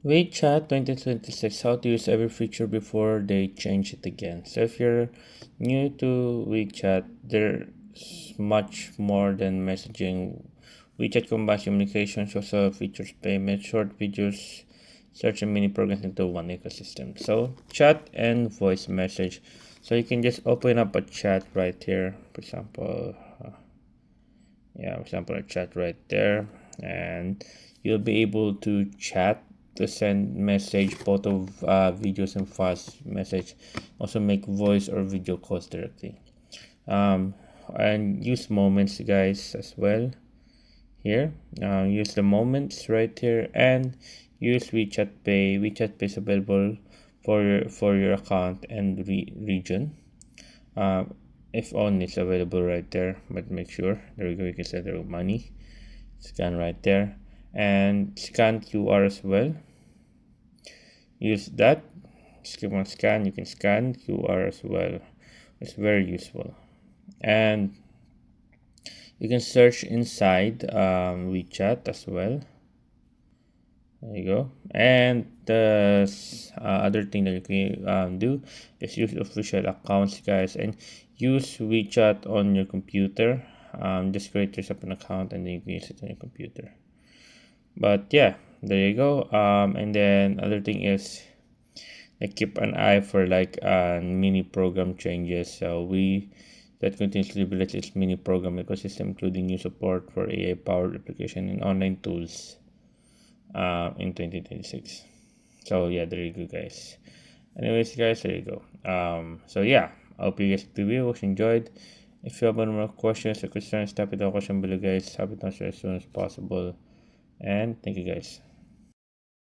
WeChat 2026, how to use every feature before they change it again. So if you're new to WeChat, there's much more than messaging. WeChat combines communication, social features, payment, short videos, search and mini programs into one ecosystem. So chat and voice message. So you can just open up a chat right here. For example, a chat right there, and you'll be able to chat, to send message, photo, videos and files message, also make voice or video calls directly, um, and use moments guys as well here. Use the moments right here, and use WeChat Pay is available for your account and region. um, if only it's available right there, but make sure, there we go, you can send your money, scan right there, and scan QR as well. Use that, skip on scan, you can scan QR as well. It's very useful. And you can search inside WeChat as well. There you go. And the other thing that you can do is use official accounts, guys, and use WeChat on your computer. Just create yourself an account and then you can use it on your computer. But yeah, there you go. And then other thing is, like, keep an eye for like mini program changes. So we that continuously builds its mini program ecosystem, including new support for AI powered application and online tools in 2026. So yeah, there you go guys. Anyways guys, there you go. So yeah, I hope you guys the video was enjoyed. If you have any more questions or concerns, type it down question below guys. Have it answered as soon as possible, and thank you guys.